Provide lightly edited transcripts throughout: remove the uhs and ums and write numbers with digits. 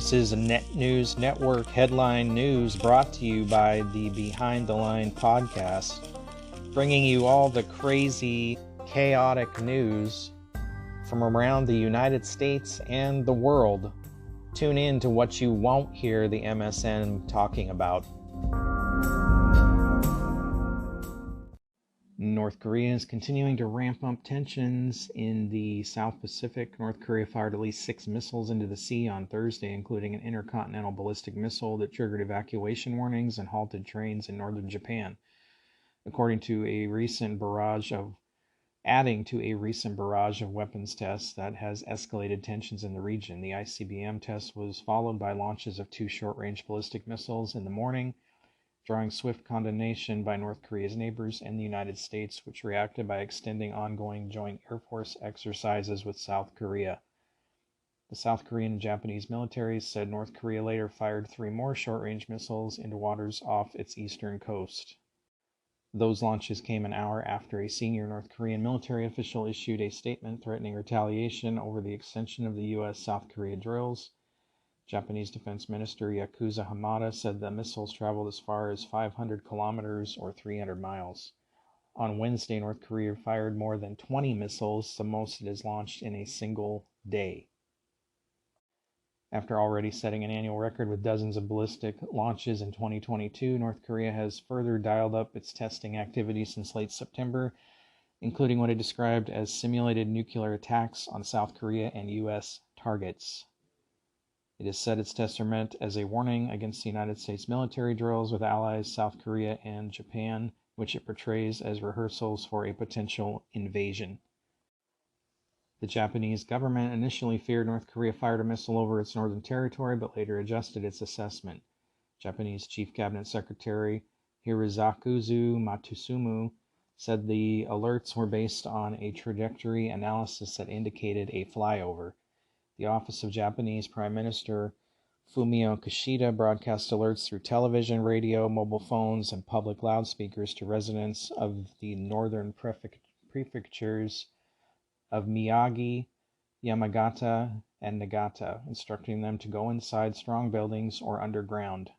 This is a Net News Network headline news brought to you by the Behind the Line podcast, bringing you all the crazy, chaotic news from around the United States and the world. Tune in to what you won't hear the MSN talking about. North Korea is continuing to ramp up tensions in the South Pacific. North Korea fired at least 6 missiles into the sea on Thursday, including an intercontinental ballistic missile that triggered evacuation warnings and halted trains in northern Japan, adding to a recent barrage of weapons tests that has escalated tensions in the region. The ICBM test was followed by launches of 2 short-range ballistic missiles in the morning, drawing swift condemnation by North Korea's neighbors and the United States, which reacted by extending ongoing joint Air Force exercises with South Korea. The South Korean and Japanese militaries said North Korea later fired 3 more short-range missiles into waters off its eastern coast. Those launches came an hour after a senior North Korean military official issued a statement threatening retaliation over the extension of the U.S.-South Korea drills. Japanese Defense Minister Yakuza Hamada said the missiles traveled as far as 500 kilometers or 300 miles. On Wednesday, North Korea fired more than 20 missiles, the most it has launched in a single day. After already setting an annual record with dozens of ballistic launches in 2022, North Korea has further dialed up its testing activity since late September, including what it described as simulated nuclear attacks on South Korea and U.S. targets. It has said its tests are meant as a warning against the United States military drills with allies South Korea and Japan, which it portrays as rehearsals for a potential invasion. The Japanese government initially feared North Korea fired a missile over its northern territory, but later adjusted its assessment. Japanese Chief Cabinet Secretary Hirokazu Matsumoto said the alerts were based on a trajectory analysis that indicated a flyover. The Office of Japanese Prime Minister Fumio Kishida broadcast alerts through television, radio, mobile phones, and public loudspeakers to residents of the northern prefectures of Miyagi, Yamagata, and Niigata, instructing them to go inside strong buildings or underground.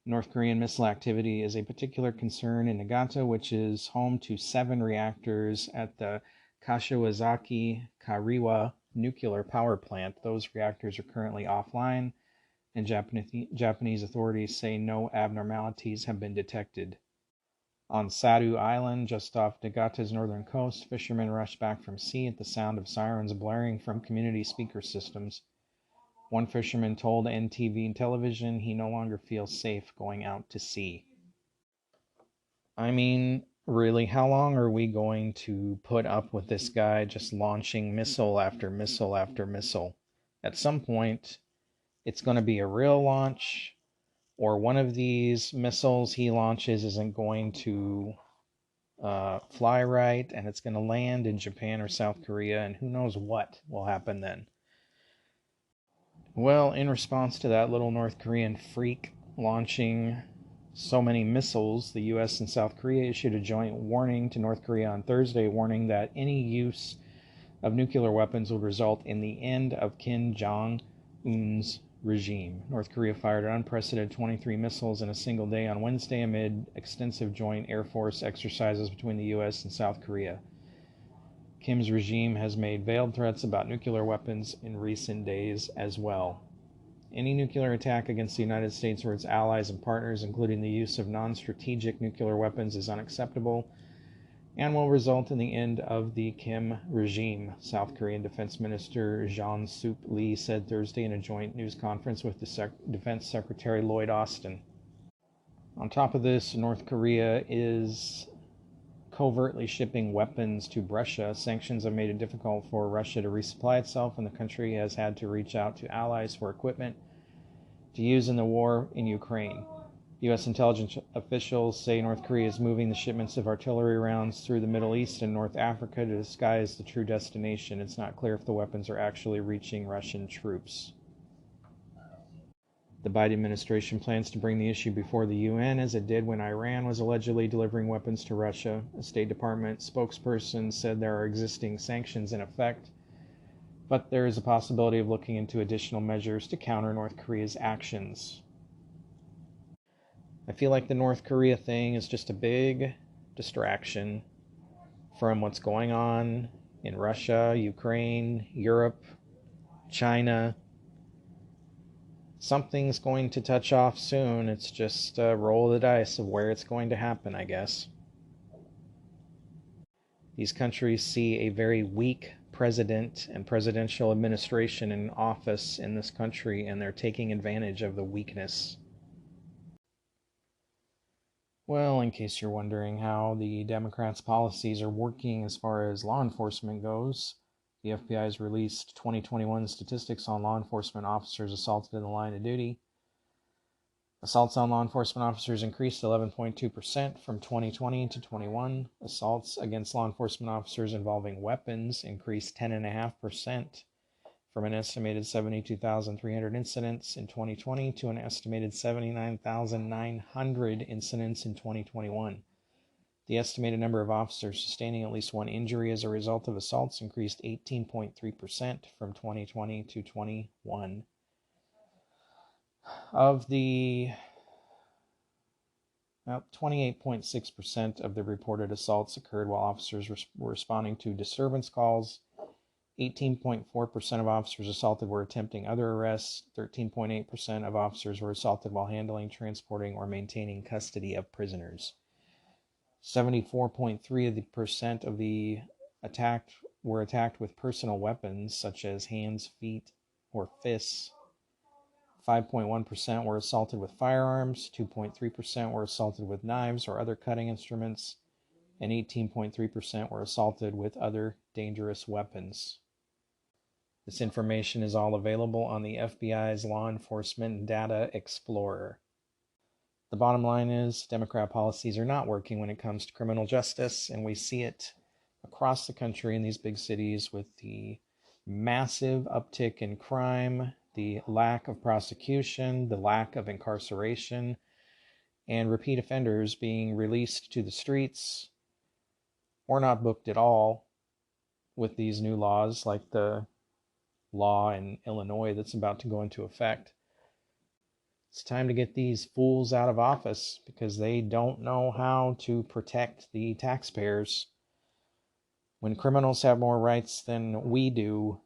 North Korean missile activity is a particular concern in Niigata, which is home to 7 reactors at the Kashiwazaki Kariwa nuclear power plant. Those reactors are currently offline, and Japanese authorities say no abnormalities have been detected. On Sadu Island, just off Niigata's northern coast, fishermen rushed back from sea at the sound of sirens blaring from community speaker systems. One fisherman told NTV television he no longer feels safe going out to sea. I mean, really, how long are we going to put up with this guy just launching missile after missile after missile? At some point, it's going to be a real launch, or one of these missiles he launches isn't going to fly right, and it's going to land in Japan or South Korea, and who knows what will happen then. Well, in response to that little North Korean freak launching so many missiles, the U.S. and South Korea issued a joint warning to North Korea on Thursday, warning that any use of nuclear weapons would result in the end of Kim Jong-un's regime. North Korea fired an unprecedented 23 missiles in a single day on Wednesday amid extensive joint Air Force exercises between the U.S. and South Korea. Kim's regime has made veiled threats about nuclear weapons in recent days as well. Any nuclear attack against the United States or its allies and partners, including the use of non-strategic nuclear weapons, is unacceptable and will result in the end of the Kim regime, South Korean Defense Minister Jong-Sup Lee said Thursday in a joint news conference with the Defense Secretary Lloyd Austin. On top of this, North Korea is covertly shipping weapons to Russia. Sanctions have made it difficult for Russia to resupply itself, and the country has had to reach out to allies for equipment to use in the war in Ukraine. U.S. intelligence officials say North Korea is moving the shipments of artillery rounds through the Middle East and North Africa to disguise the true destination. It's not clear if the weapons are actually reaching Russian troops. The Biden administration plans to bring the issue before the UN, as it did when Iran was allegedly delivering weapons to Russia. A State Department spokesperson said there are existing sanctions in effect but there is a possibility of looking into additional measures to counter North Korea's actions. I feel like the North Korea thing is just a big distraction from what's going on in Russia, Ukraine, Europe, China. Something's going to touch off soon. It's just a roll of the dice of where it's going to happen, I guess. These countries see a very weak president and presidential administration in office in this country, and they're taking advantage of the weakness. Well, in case you're wondering how the Democrats' policies are working as far as law enforcement goes, the FBI has released 2021 statistics on law enforcement officers assaulted in the line of duty. Assaults on law enforcement officers increased 11.2% from 2020 to 21. Assaults against law enforcement officers involving weapons increased 10.5% from an estimated 72,300 incidents in 2020 to an estimated 79,900 incidents in 2021. The estimated number of officers sustaining at least one injury as a result of assaults increased 18.3% from 2020 to 21. Of the 28.6% of the reported assaults occurred while officers were responding to disturbance calls. 18.4% of officers assaulted were attempting other arrests. 13.8% of officers were assaulted while handling, transporting, or maintaining custody of prisoners. 74.3% of the attacked were attacked with personal weapons such as hands, feet, or fists. 5.1% were assaulted with firearms. 2.3% were assaulted with knives or other cutting instruments. And 18.3% were assaulted with other dangerous weapons. This information is all available on the FBI's Law Enforcement Data Explorer. The bottom line is Democrat policies are not working when it comes to criminal justice, and we see it across the country in these big cities with the massive uptick in crime, the lack of prosecution, the lack of incarceration, and repeat offenders being released to the streets or not booked at all with these new laws, like the law in Illinois that's about to go into effect. It's time to get these fools out of office because they don't know how to protect the taxpayers. When criminals have more rights than we do,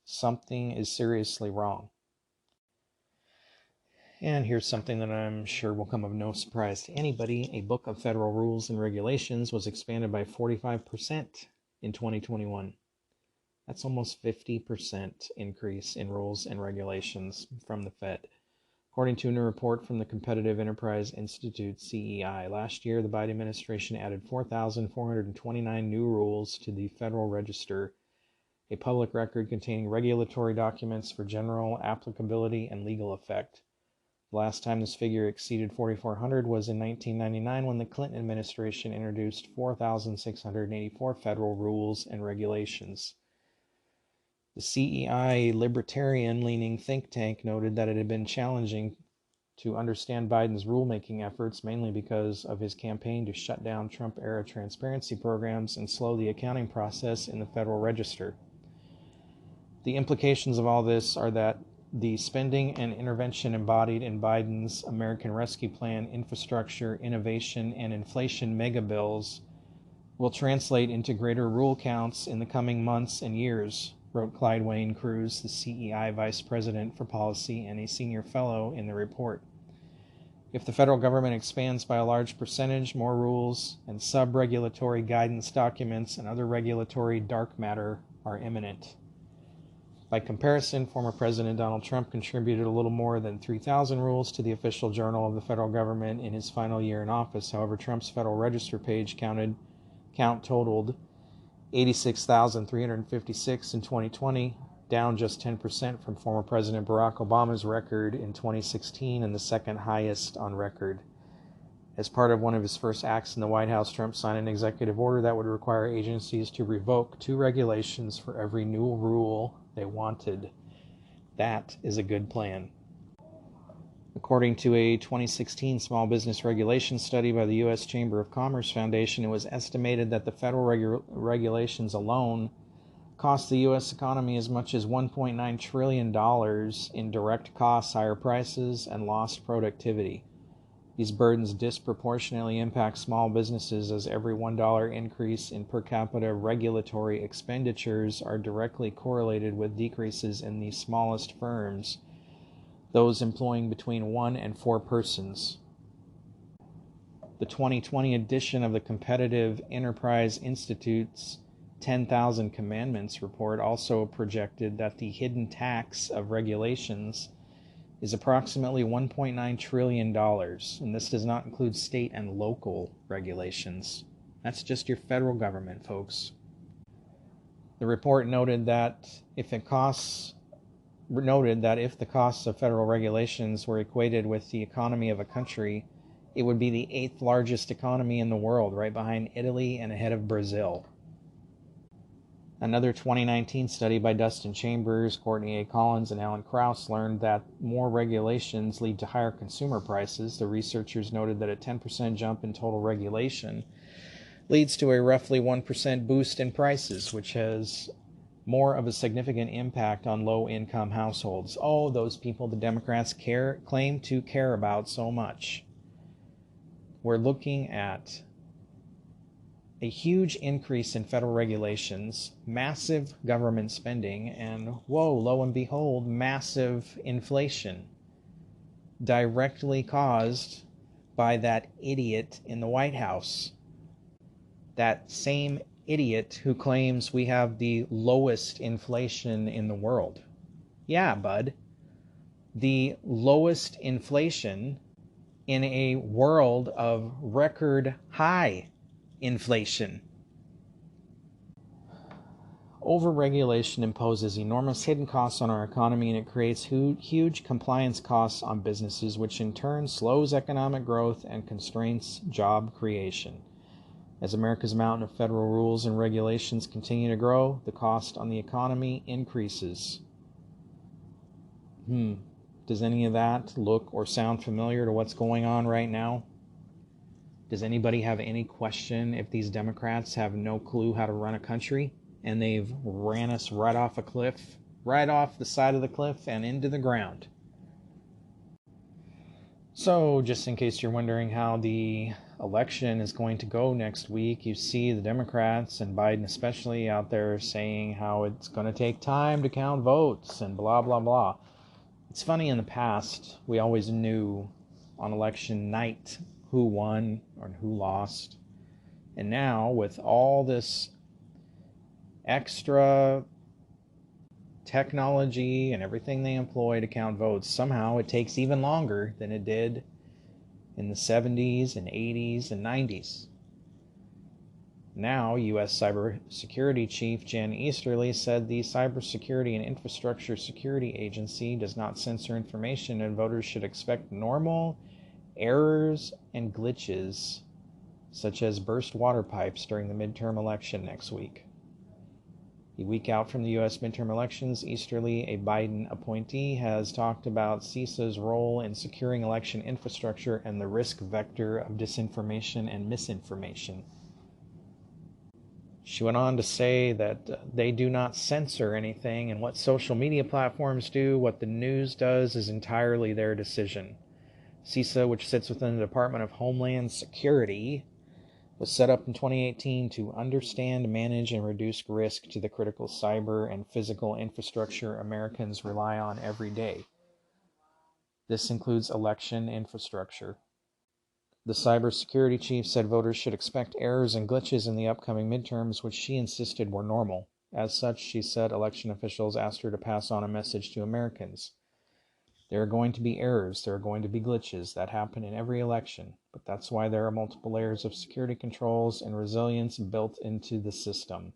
something is seriously wrong. And here's something that I'm sure will come of no surprise to anybody. A book of federal rules and regulations was expanded by 45% in 2021. That's almost 50% increase in rules and regulations from the Fed. According to a new report from the Competitive Enterprise Institute, CEI, last year the Biden administration added 4,429 new rules to the Federal Register, a public record containing regulatory documents for general applicability and legal effect. The last time this figure exceeded 4,400 was in 1999 when the Clinton administration introduced 4,684 federal rules and regulations. The CEI libertarian-leaning think tank noted that it had been challenging to understand Biden's rulemaking efforts, mainly because of his campaign to shut down Trump-era transparency programs and slow the accounting process in the Federal Register. The implications of all this are that the spending and intervention embodied in Biden's American Rescue Plan, infrastructure, innovation, and inflation megabills will translate into greater rule counts in the coming months and years, wrote Clyde Wayne Cruz, the CEI Vice President for Policy and a Senior Fellow in the report. If the federal government expands by a large percentage, more rules and sub-regulatory guidance documents and other regulatory dark matter are imminent. By comparison, former President Donald Trump contributed a little more than 3,000 rules to the official journal of the federal government in his final year in office. However, Trump's Federal Register page count totaled 86,356 in 2020, down just 10% from former President Barack Obama's record in 2016 and the second highest on record. As part of one of his first acts in the White House, Trump signed an executive order that would require agencies to revoke 2 regulations for every new rule they wanted. That is a good plan. According to a 2016 small business regulation study by the U.S. Chamber of Commerce Foundation, it was estimated that the federal regulations alone cost the U.S. economy as much as $1.9 trillion in direct costs, higher prices, and lost productivity. These burdens disproportionately impact small businesses, as every $1 increase in per capita regulatory expenditures are directly correlated with decreases in the smallest firms, those employing between 1 and 4 persons. The 2020 edition of the Competitive Enterprise Institute's 10,000 Commandments report also projected that the hidden tax of regulations is approximately $1.9 trillion, and this does not include state and local regulations. That's just your federal government, folks. The report noted that if the costs of federal regulations were equated with the economy of a country, it would be the 8th largest economy in the world, right behind Italy and ahead of Brazil. Another 2019 study by Dustin Chambers, Courtney A. Collins, and Alan Krauss learned that more regulations lead to higher consumer prices. The researchers noted that a 10% jump in total regulation leads to a roughly 1% boost in prices, which has more of a significant impact on low-income households. Oh, those people the Democrats claim to care about so much. We're looking at a huge increase in federal regulations, massive government spending, and whoa, lo and behold, massive inflation, directly caused by that idiot in the White House. That same idiot who claims we have the lowest inflation in the world. Yeah, bud. The lowest inflation in a world of record high inflation. Overregulation imposes enormous hidden costs on our economy, and it creates huge compliance costs on businesses, which in turn slows economic growth and constrains job creation. As America's mountain of federal rules and regulations continue to grow, the cost on the economy increases. Does any of that look or sound familiar to what's going on right now? Does anybody have any question if these Democrats have no clue how to run a country and they've ran us right off a cliff, right off the side of the cliff and into the ground? So, just in case you're wondering how the election is going to go next week, you see the Democrats, and Biden especially, out there saying how it's going to take time to count votes and blah, blah, blah. It's funny, in the past, we always knew on election night who won or who lost. And now, with all this extra technology and everything they employ to count votes, somehow it takes even longer than it did in the 70s and 80s and 90s. Now, U.S. Cybersecurity Chief Jen Easterly said the Cybersecurity and Infrastructure Security Agency does not censor information, and voters should expect normal errors and glitches, such as burst water pipes during the midterm election next week. A week out from the U.S. midterm elections, Easterly, a Biden appointee, has talked about CISA's role in securing election infrastructure and the risk vector of disinformation and misinformation. She went on to say that they do not censor anything, and what social media platforms do, what the news does, is entirely their decision. CISA, which sits within the Department of Homeland Security, was set up in 2018 to understand, manage, and reduce risk to the critical cyber and physical infrastructure Americans rely on every day. This includes election infrastructure. The cybersecurity chief said voters should expect errors and glitches in the upcoming midterms, which she insisted were normal. As such, she said election officials asked her to pass on a message to Americans. There are going to be errors, there are going to be glitches that happen in every election, but that's why there are multiple layers of security controls and resilience built into the system.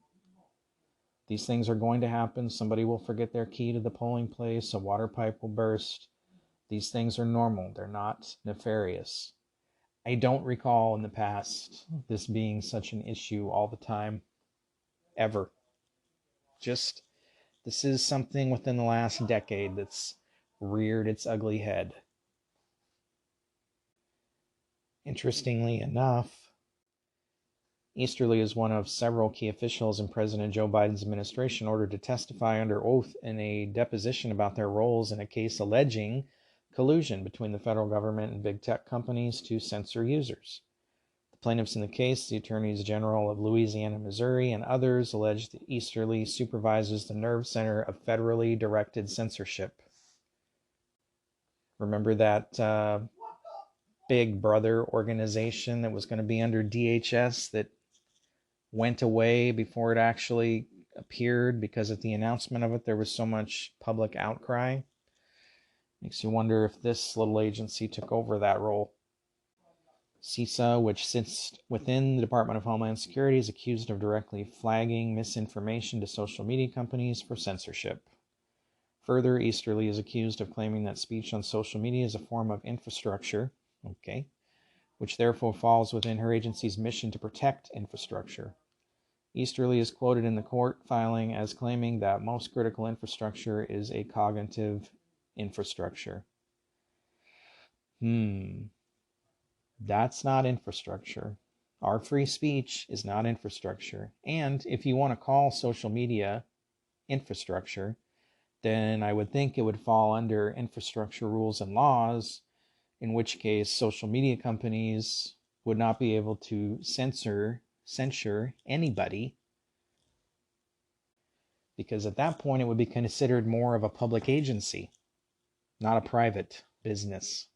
These things are going to happen. Somebody will forget their key to the polling place, a water pipe will burst. These things are normal, they're not nefarious. I don't recall in the past this being such an issue all the time, ever. Just, this is something within the last decade that's reared its ugly head. Interestingly enough, Easterly is one of several key officials in President Joe Biden's administration ordered to testify under oath in a deposition about their roles in a case alleging collusion between the federal government and big tech companies to censor users. The plaintiffs in the case, the attorneys general of Louisiana, Missouri, and others, allege that Easterly supervises the nerve center of federally directed censorship. Remember that Big Brother organization that was going to be under DHS that went away before it actually appeared because at the announcement of it there was so much public outcry? Makes you wonder if this little agency took over that role. CISA, which sits within the Department of Homeland Security, is accused of directly flagging misinformation to social media companies for censorship. Further, Easterly is accused of claiming that speech on social media is a form of infrastructure, which therefore falls within her agency's mission to protect infrastructure. Easterly is quoted in the court filing as claiming that most critical infrastructure is a cognitive infrastructure. That's not infrastructure. Our free speech is not infrastructure. And if you want to call social media infrastructure, then I would think it would fall under infrastructure rules and laws, in which case social media companies would not be able to censure anybody, because at that point it would be considered more of a public agency, not a private business.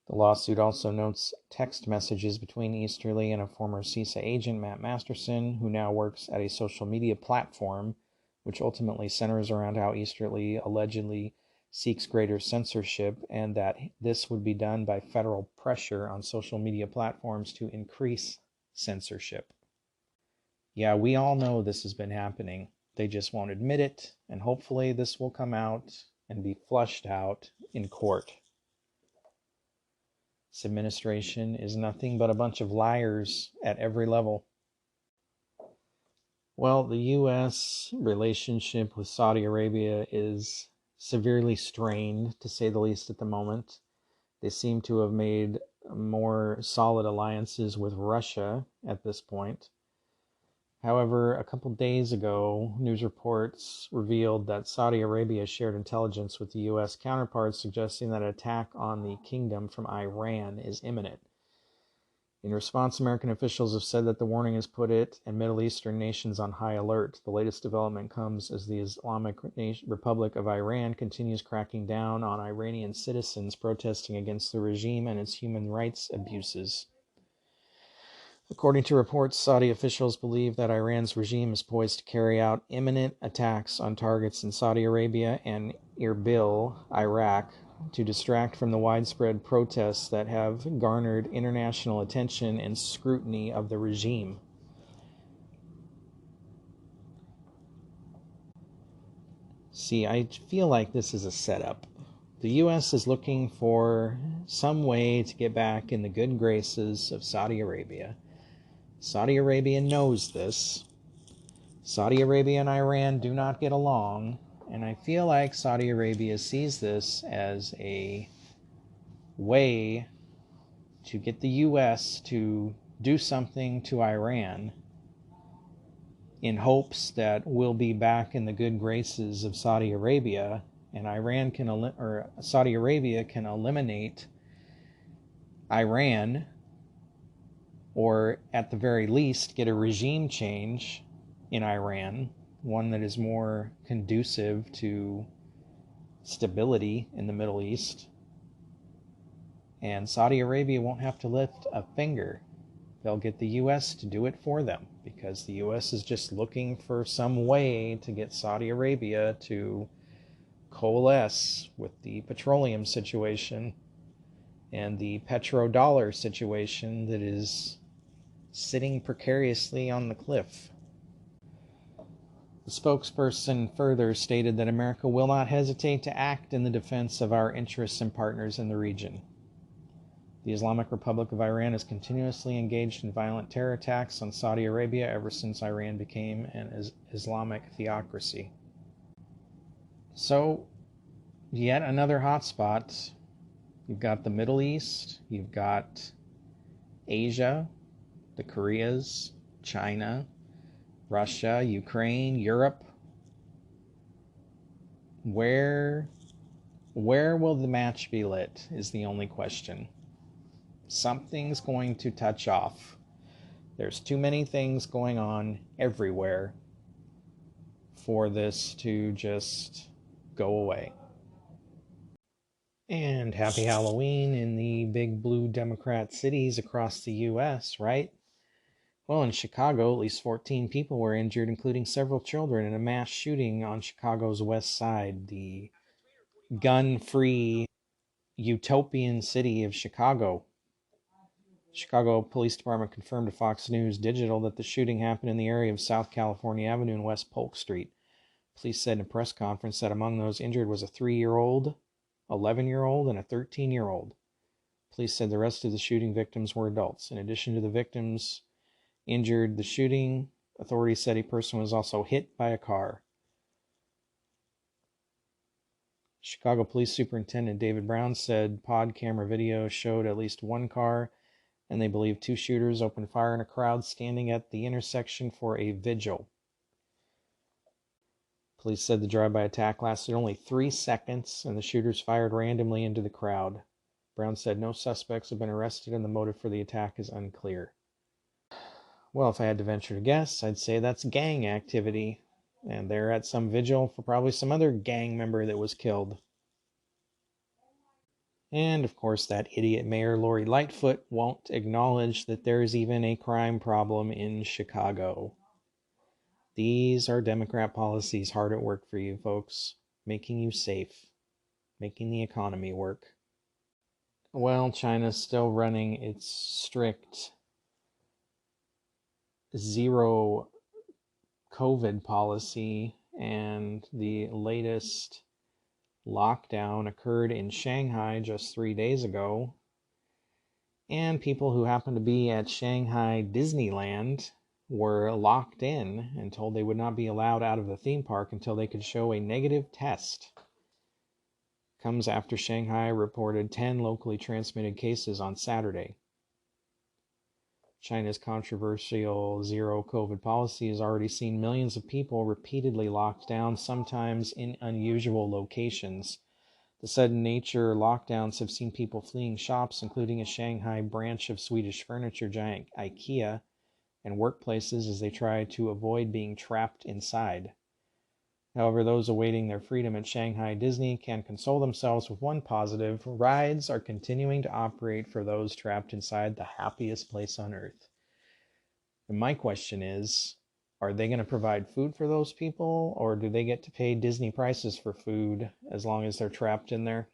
The lawsuit also notes text messages between Easterly and a former CISA agent, Matt Masterson, who now works at a social media platform, which ultimately centers around how Easterly allegedly seeks greater censorship, and that this would be done by federal pressure on social media platforms to increase censorship. Yeah, we all know this has been happening. They just won't admit it, and hopefully this will come out and be flushed out in court. This administration is nothing but a bunch of liars at every level. Well, the U.S. relationship with Saudi Arabia is severely strained, to say the least, at the moment. They seem to have made more solid alliances with Russia at this point. However, a couple days ago, news reports revealed that Saudi Arabia shared intelligence with the U.S. counterparts suggesting that an attack on the kingdom from Iran is imminent. In response, American officials have said that the warning has put it and Middle Eastern nations on high alert. The latest development comes as the Islamic Republic of Iran continues cracking down on Iranian citizens protesting against the regime and its human rights abuses. According to reports, Saudi officials believe that Iran's regime is poised to carry out imminent attacks on targets in Saudi Arabia and Erbil, Iraq, to distract from the widespread protests that have garnered international attention and scrutiny of the regime. See, I feel like this is a setup. The U.S. is looking for some way to get back in the good graces of Saudi Arabia. Saudi Arabia knows this. Saudi Arabia and Iran do not get along, and I feel like Saudi Arabia sees this as a way to get the U.S. to do something to Iran in hopes that we'll be back in the good graces of Saudi Arabia, and Saudi Arabia can eliminate Iran, or at the very least get a regime change in Iran, one that is more conducive to stability in the Middle East. And Saudi Arabia won't have to lift a finger. They'll get the U.S. to do it for them, because the U.S. is just looking for some way to get Saudi Arabia to coalesce with the petroleum situation and the petrodollar situation that is sitting precariously on the cliff. The spokesperson further stated that America will not hesitate to act in the defense of our interests and partners in the region. The Islamic Republic of Iran has continuously engaged in violent terror attacks on Saudi Arabia ever since Iran became an Islamic theocracy. So, yet another hotspot. You've got the Middle East, you've got Asia, the Koreas, China, Russia, Ukraine, Europe. Where will the match be lit is the only question. Something's going to touch off. There's too many things going on everywhere for this to just go away. And happy Halloween in the big blue Democrat cities across the U.S., right? Well, in Chicago, at least 14 people were injured, including several children, in a mass shooting on Chicago's west side, the gun-free utopian city of Chicago. Chicago Police Department confirmed to Fox News Digital that the shooting happened in the area of South California Avenue and West Polk Street. Police said in a press conference that among those injured was a 3-year-old, 11-year-old, and a 13-year-old. Police said the rest of the shooting victims were adults. In addition to the victims injured the shooting, authorities said a person was also hit by a car. Chicago Police Superintendent David Brown said pod camera video showed at least one car, and they believe 2 shooters opened fire in a crowd standing at the intersection for a vigil. Police said the drive-by attack lasted only 3 seconds, and the shooters fired randomly into the crowd. Brown said no suspects have been arrested, and the motive for the attack is unclear. Well, if I had to venture to guess, I'd say that's gang activity, and they're at some vigil for probably some other gang member that was killed. And, of course, that idiot Mayor Lori Lightfoot won't acknowledge that there's even a crime problem in Chicago. These are Democrat policies hard at work for you, folks, making you safe, making the economy work. Well, China's still running its strict zero COVID policy, and the latest lockdown occurred in Shanghai just 3 days ago. And people who happened to be at Shanghai Disneyland were locked in and told they would not be allowed out of the theme park until they could show a negative test. Comes after Shanghai reported 10 locally transmitted cases on Saturday. China's controversial zero COVID policy has already seen millions of people repeatedly locked down, sometimes in unusual locations. The sudden nature lockdowns have seen people fleeing shops, including a Shanghai branch of Swedish furniture giant IKEA, and workplaces as they try to avoid being trapped inside. However, those awaiting their freedom at Shanghai Disney can console themselves with one positive: rides are continuing to operate for those trapped inside the happiest place on earth. And my question is, are they going to provide food for those people, or do they get to pay Disney prices for food as long as they're trapped in there?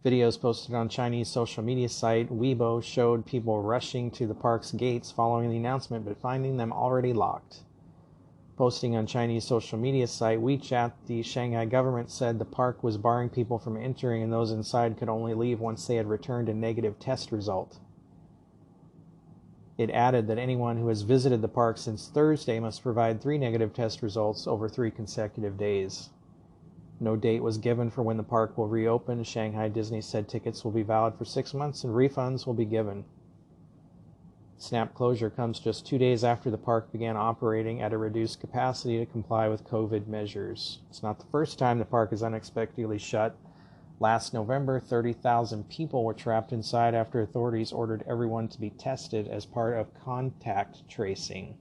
Videos posted on Chinese social media site Weibo showed people rushing to the park's gates following the announcement, but finding them already locked. Posting on Chinese social media site WeChat, the Shanghai government said the park was barring people from entering, and those inside could only leave once they had returned a negative test result. It added that anyone who has visited the park since Thursday must provide 3 negative test results over 3 consecutive days. No date was given for when the park will reopen. Shanghai Disney said tickets will be valid for 6 months and refunds will be given. Snap closure comes just 2 days after the park began operating at a reduced capacity to comply with COVID measures. It's not the first time the park is unexpectedly shut. Last November, 30,000 people were trapped inside after authorities ordered everyone to be tested as part of contact tracing.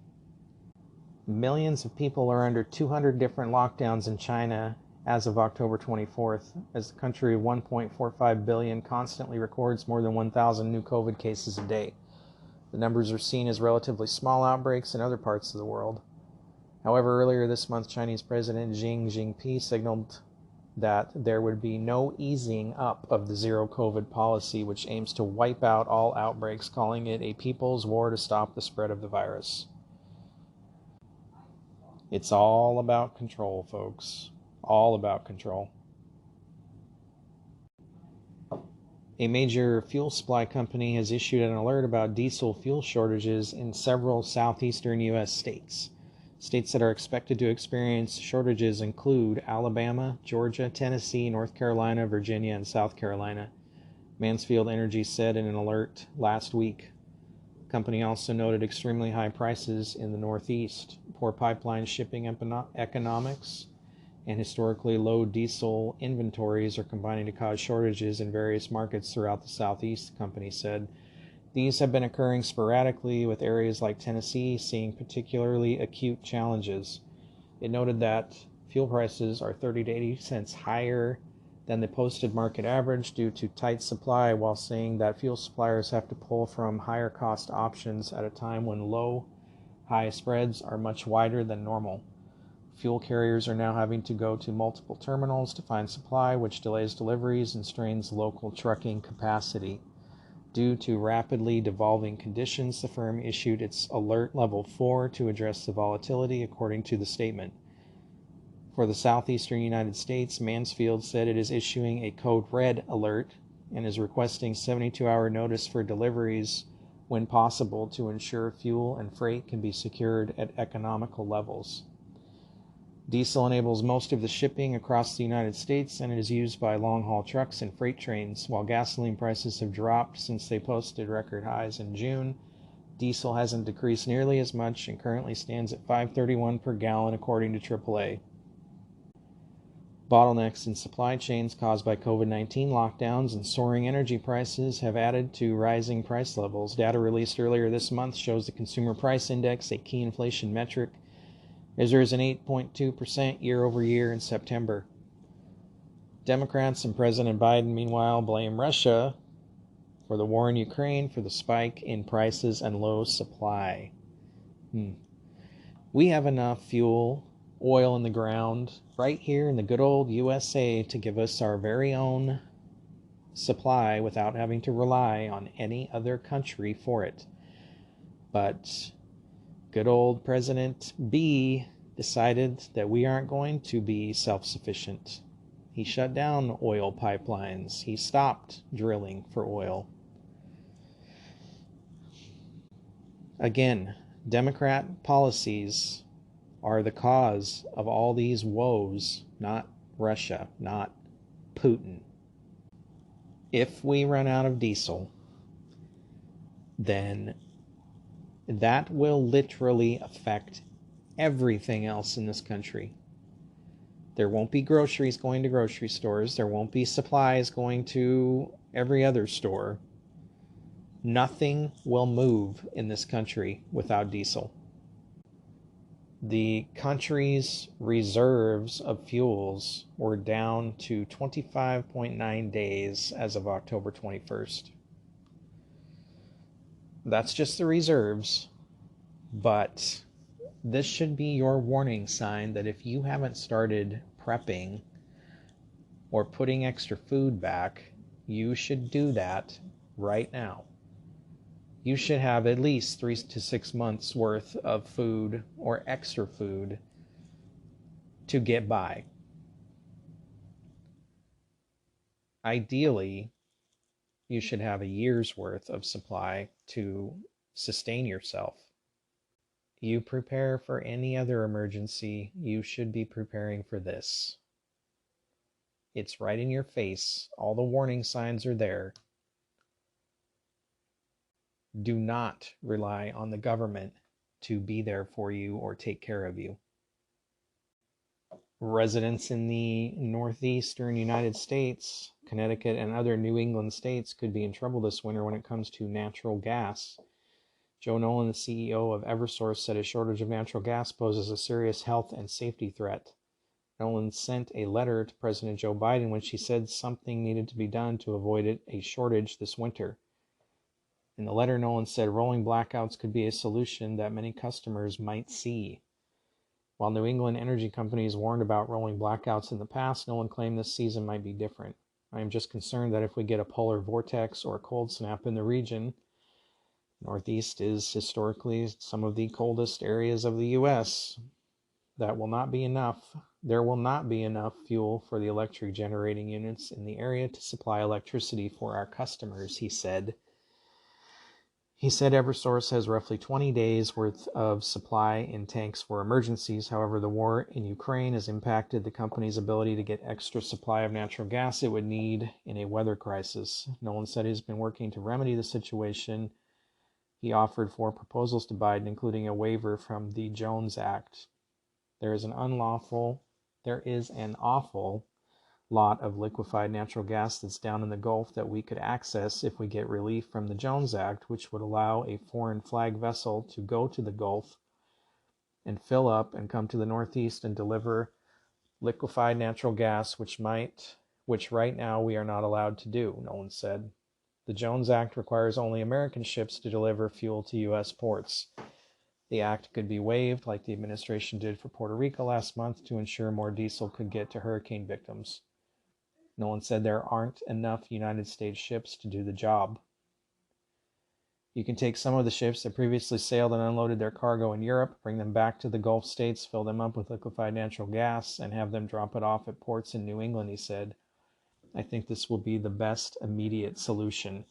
Millions of people are under 200 different lockdowns in China as of October 24th, as the country of 1.45 billion constantly records more than 1,000 new COVID cases a day. The numbers are seen as relatively small outbreaks in other parts of the world. However, earlier this month, Chinese President Xi Jinping signaled that there would be no easing up of the zero COVID policy, which aims to wipe out all outbreaks, calling it a people's war to stop the spread of the virus. It's all about control, folks. All about control. A major fuel supply company has issued an alert about diesel fuel shortages in several southeastern U.S. states. States that are expected to experience shortages include Alabama, Georgia, Tennessee, North Carolina, Virginia, and South Carolina. Mansfield Energy said in an alert last week. Company also noted extremely high prices in the Northeast, poor pipeline shipping economics, and historically low diesel inventories are combining to cause shortages in various markets throughout the Southeast, the company said. These have been occurring sporadically, with areas like Tennessee seeing particularly acute challenges. It noted that fuel prices are 30 to 80 cents higher than the posted market average due to tight supply, while saying that fuel suppliers have to pull from higher cost options at a time when low-high spreads are much wider than normal. Fuel carriers are now having to go to multiple terminals to find supply, which delays deliveries and strains local trucking capacity. Due to rapidly devolving conditions, the firm issued its Alert Level 4 to address the volatility, according to the statement. For the southeastern United States, Mansfield said it is issuing a code red alert and is requesting 72-hour notice for deliveries when possible to ensure fuel and freight can be secured at economical levels. Diesel enables most of the shipping across the United States, and it is used by long-haul trucks and freight trains. While gasoline prices have dropped since they posted record highs in June, diesel hasn't decreased nearly as much and currently stands at $5.31 per gallon, according to AAA. Bottlenecks in supply chains caused by COVID-19 lockdowns and soaring energy prices have added to rising price levels. Data released earlier this month shows the Consumer Price Index, a key inflation metric, has risen 8.2% year over year in September. Democrats and President Biden, meanwhile, blame Russia for the war in Ukraine for the spike in prices and low supply. We have enough fuel, oil in the ground right here in the good old USA to give us our very own supply without having to rely on any other country for it. But good old President B decided that we aren't going to be self-sufficient. He shut down oil pipelines. He stopped drilling for oil. Again, Democrat policies are the cause of all these woes, not Russia, not Putin. If we run out of diesel, then that will literally affect everything else in this country. There won't be groceries going to grocery stores. There won't be supplies going to every other store. Nothing will move in this country without diesel. The country's reserves of fuels were down to 25.9 days as of October 21st. That's just the reserves, but this should be your warning sign that if you haven't started prepping or putting extra food back, you should do that right now. You should have at least 3 to 6 months worth of food or extra food to get by. Ideally, you should have a year's worth of supply to sustain yourself. You prepare for any other emergency, you should be preparing for this. It's right in your face. All the warning signs are there. Do not rely on the government to be there for you or take care of you. Residents in the northeastern United States, Connecticut, and other New England states could be in trouble this winter when it comes to natural gas. Joe Nolan, the CEO of Eversource, said a shortage of natural gas poses a serious health and safety threat. Nolan sent a letter to President Joe Biden when she said something needed to be done to avoid a shortage this winter. In the letter, Nolan said rolling blackouts could be a solution that many customers might see. While New England energy companies warned about rolling blackouts in the past, Nolan claimed this season might be different. I am just concerned that if we get a polar vortex or a cold snap in the region, Northeast is historically some of the coldest areas of the U.S., that will not be enough. There will not be enough fuel for the electric generating units in the area to supply electricity for our customers, he said. He said Eversource has roughly 20 days worth of supply in tanks for emergencies. However, the war in Ukraine has impacted the company's ability to get extra supply of natural gas it would need in a weather crisis. Nolan said he's been working to remedy the situation He offered 4 proposals to Biden, including a waiver from the Jones Act. There is an awful lot of liquefied natural gas that's down in the Gulf that we could access if we get relief from the Jones Act, which would allow a foreign flag vessel to go to the Gulf and fill up and come to the Northeast and deliver liquefied natural gas, which right now we are not allowed to do, Nolan said. The Jones Act requires only American ships to deliver fuel to U.S. ports. The act could be waived, like the administration did for Puerto Rico last month, to ensure more diesel could get to hurricane victims. Nolan said there aren't enough United States ships to do the job. You can take some of the ships that previously sailed and unloaded their cargo in Europe, bring them back to the Gulf states, fill them up with liquefied natural gas, and have them drop it off at ports in New England, he said. I think this will be the best immediate solution.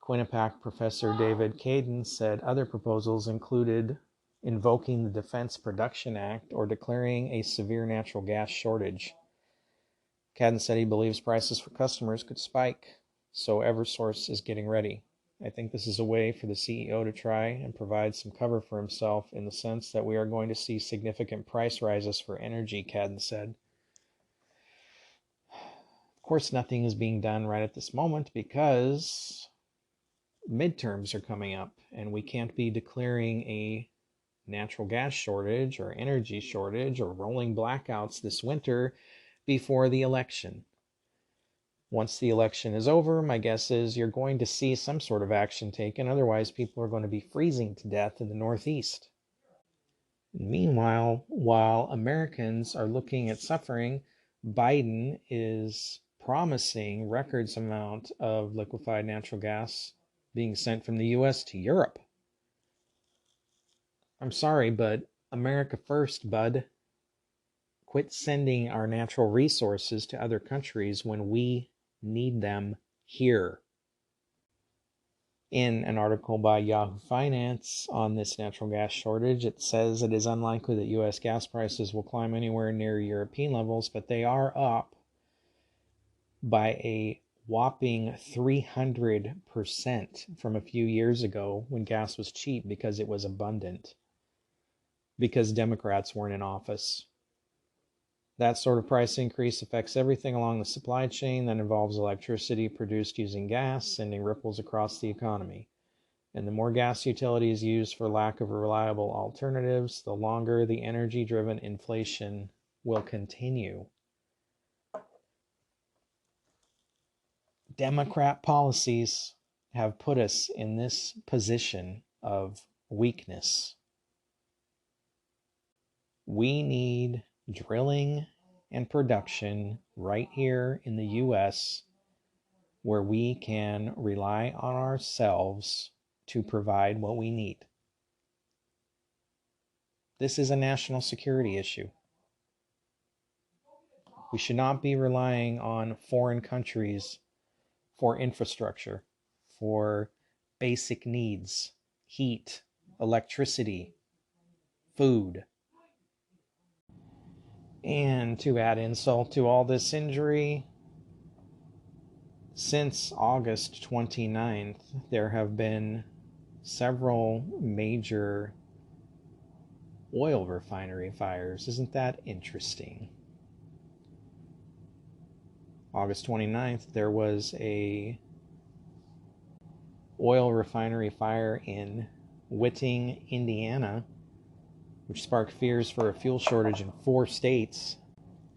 Quinnipiac professor David Caden said other proposals included invoking the Defense Production Act or declaring a severe natural gas shortage. Caden said he believes prices for customers could spike, so Eversource is getting ready. I think this is a way for the CEO to try and provide some cover for himself in the sense that we are going to see significant price rises for energy, Caden said. Of course, nothing is being done right at this moment because midterms are coming up and we can't be declaring a natural gas shortage or energy shortage or rolling blackouts this winter before the election. Once the election is over, my guess is you're going to see some sort of action taken. Otherwise, people are going to be freezing to death in the Northeast. Meanwhile, while Americans are looking at suffering, Biden is promising records amount of liquefied natural gas being sent from the U.S. to Europe. I'm sorry, but America first, bud. Quit sending our natural resources to other countries when we need them here. In an article by Yahoo Finance on this natural gas shortage, it says it is unlikely that U.S. gas prices will climb anywhere near European levels, but they are up by a whopping 300% from a few years ago when gas was cheap because it was abundant, because Democrats weren't in office. That sort of price increase affects everything along the supply chain that involves electricity produced using gas, sending ripples across the economy. And the more gas utilities used for lack of reliable alternatives, the longer the energy-driven inflation will continue. Democrat policies have put us in this position of weakness. We need drilling and production right here in the U.S. where we can rely on ourselves to provide what we need. This is a national security issue. We should not be relying on foreign countries for infrastructure, for basic needs, heat, electricity, food. And to add insult to all this injury, since August 29th, there have been several major oil refinery fires. Isn't that interesting? August 29th, there was a oil refinery fire in Whiting, Indiana, which sparked fears for a fuel shortage in 4 states.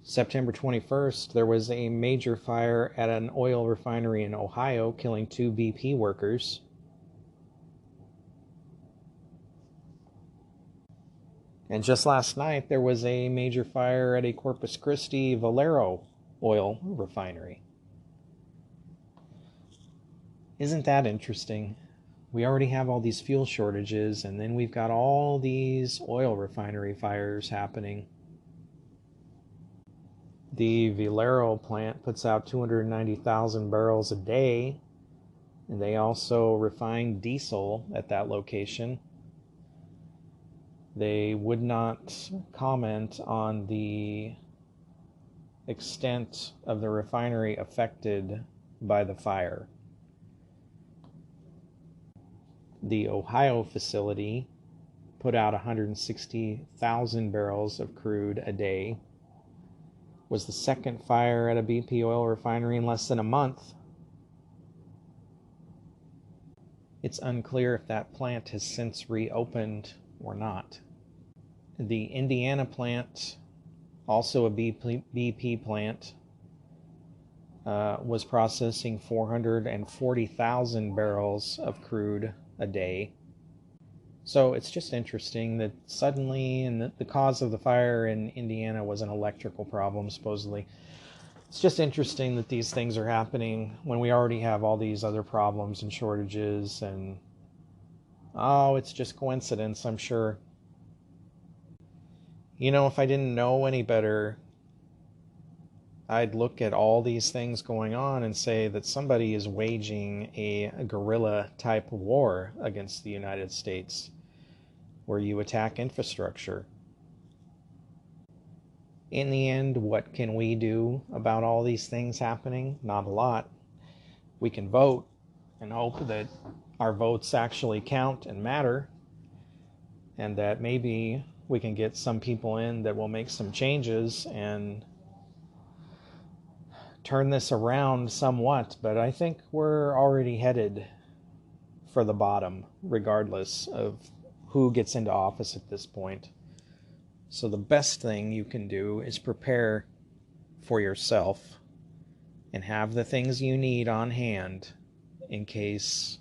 September 21st, there was a major fire at an oil refinery in Ohio, killing 2 BP workers. And just last night, there was a major fire at a Corpus Christi Valero oil refinery. Isn't that interesting? We already have all these fuel shortages, and then we've got all these oil refinery fires happening. The Valero plant puts out 290,000 barrels a day, and they also refine diesel at that location. They would not comment on the extent of the refinery affected by the fire. The Ohio facility put out 160,000 barrels of crude a day, was the second fire at a BP oil refinery in less than a month. It's unclear if that plant has since reopened or not. The Indiana plant, also a BP plant, was processing 440,000 barrels of crude a day. So it's just interesting that suddenly, and the cause of the fire in Indiana was an electrical problem, supposedly. It's just interesting that these things are happening when we already have all these other problems and shortages, and it's just coincidence, I'm sure. You know, if I didn't know any better, I'd look at all these things going on and say that somebody is waging a guerrilla type war against the United States, where you attack infrastructure. In the end, what can we do about all these things happening? Not a lot. We can vote and hope that our votes actually count and matter, and that maybe we can get some people in that will make some changes and turn this around somewhat. But I think we're already headed for the bottom, regardless of who gets into office at this point. So the best thing you can do is prepare for yourself and have the things you need on hand in case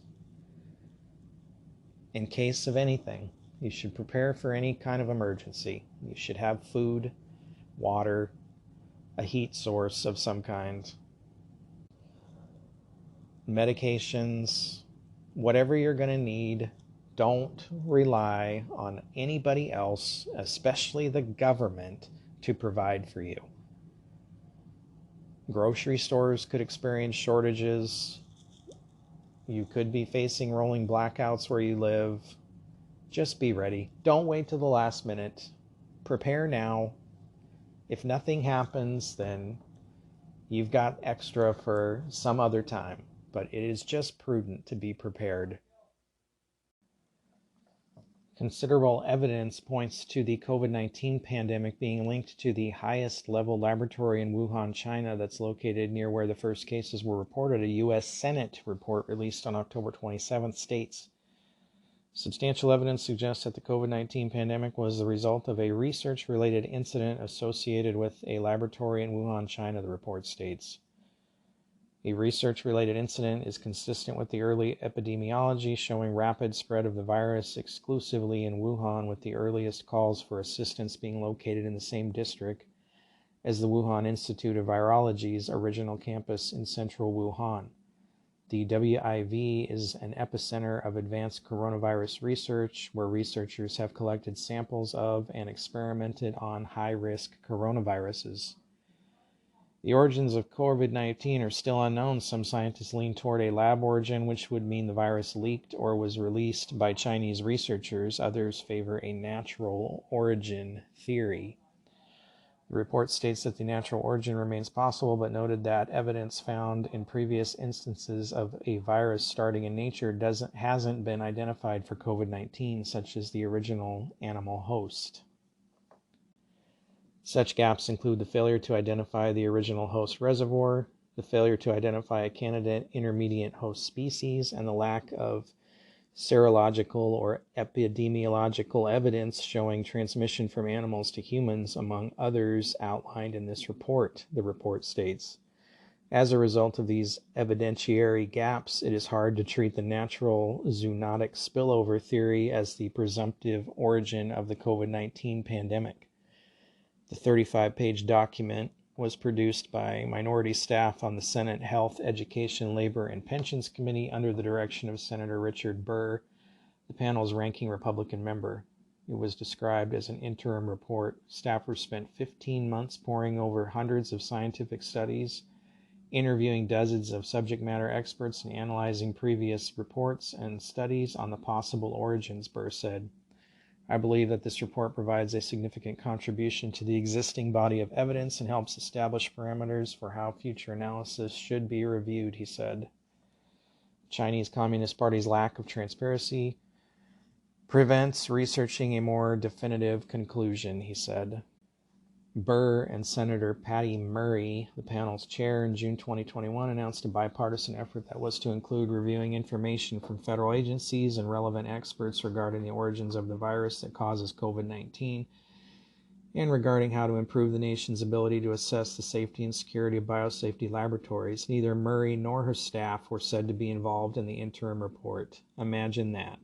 of anything. You should prepare for any kind of emergency. You should have food, water, a heat source of some kind, medications, whatever you're going to need. Don't rely on anybody else, especially the government, to provide for you. Grocery stores could experience shortages. You could be facing rolling blackouts where you live. Just be ready. Don't wait till the last minute. Prepare now. If nothing happens, then you've got extra for some other time. But it is just prudent to be prepared. Considerable evidence points to the COVID-19 pandemic being linked to the highest level laboratory in Wuhan, China, that's located near where the first cases were reported. A U.S. Senate report released on October 27th states, substantial evidence suggests that the COVID-19 pandemic was the result of a research-related incident associated with a laboratory in Wuhan, China, the report states. A research-related incident is consistent with the early epidemiology showing rapid spread of the virus exclusively in Wuhan, with the earliest calls for assistance being located in the same district as the Wuhan Institute of Virology's original campus in central Wuhan. The WIV is an epicenter of advanced coronavirus research, where researchers have collected samples of and experimented on high-risk coronaviruses. The origins of COVID-19 are still unknown. Some scientists lean toward a lab origin, which would mean the virus leaked or was released by Chinese researchers. Others favor a natural origin theory. The report states that the natural origin remains possible, but noted that evidence found in previous instances of a virus starting in nature hasn't been identified for COVID-19, such as the original animal host. Such gaps include the failure to identify the original host reservoir, the failure to identify a candidate intermediate host species, and the lack of serological or epidemiological evidence showing transmission from animals to humans, among others outlined in this report, the report states. As a result of these evidentiary gaps, it is hard to treat the natural zoonotic spillover theory as the presumptive origin of the COVID-19 pandemic. The 35-page document was produced by minority staff on the Senate Health, Education, Labor, and Pensions Committee under the direction of Senator Richard Burr, the panel's ranking Republican member. It was described as an interim report. Staffers spent 15 months poring over hundreds of scientific studies, interviewing dozens of subject matter experts, and analyzing previous reports and studies on the possible origins, Burr said. I believe that this report provides a significant contribution to the existing body of evidence and helps establish parameters for how future analysis should be reviewed, he said. Chinese Communist Party's lack of transparency prevents researching a more definitive conclusion, he said. Burr and Senator Patty Murray, the panel's chair, in June 2021 announced a bipartisan effort that was to include reviewing information from federal agencies and relevant experts regarding the origins of the virus that causes COVID-19 and regarding how to improve the nation's ability to assess the safety and security of biosafety laboratories. Neither Murray nor her staff were said to be involved in the interim report. Imagine that.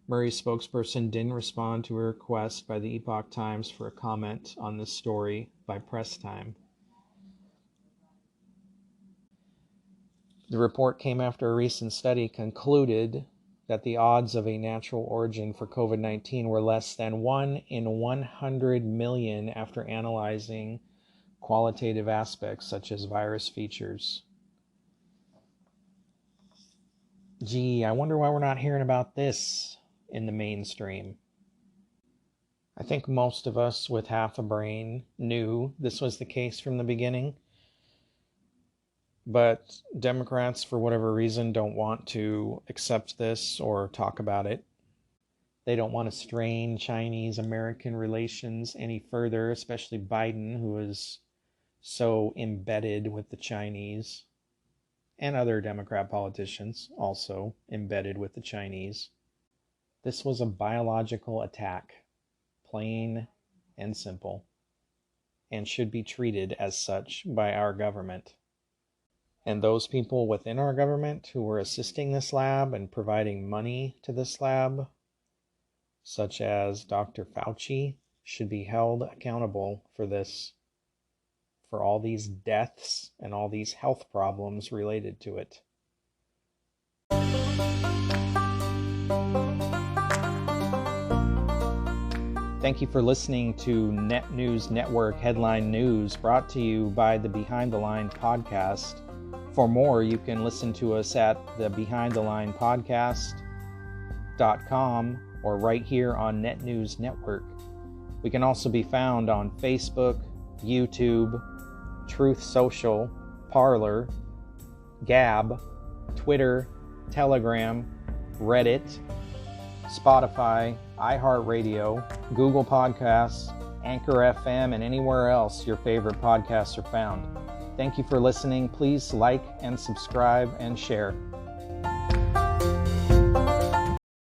Murray's spokesperson didn't respond to a request by the Epoch Times for a comment on this story by press time. The report came after a recent study concluded that the odds of a natural origin for COVID-19 were less than 1 in 100 million after analyzing qualitative aspects such as virus features. Gee, I wonder why we're not hearing about this in the mainstream. I think most of us with half a brain knew this was the case from the beginning, but Democrats, for whatever reason, don't want to accept this or talk about it. They don't want to strain Chinese-American relations any further, especially Biden, who is so embedded with the Chinese, and other Democrat politicians also embedded with the Chinese. This was a biological attack, plain and simple, and should be treated as such by our government. And those people within our government who were assisting this lab and providing money to this lab, such as Dr. Fauci, should be held accountable for this, for all these deaths and all these health problems related to it. Thank you for listening to Net News Network Headline News, brought to you by the Behind the Line podcast. For more, you can listen to us at the BehindTheLinePodcast.com or right here on Net News Network. We can also be found on Facebook, YouTube, Truth Social, Parler, Gab, Twitter, Telegram, Reddit, Spotify, iHeartRadio, Google Podcasts, Anchor FM, and anywhere else your favorite podcasts are found. Thank you for listening. Please like and subscribe and share.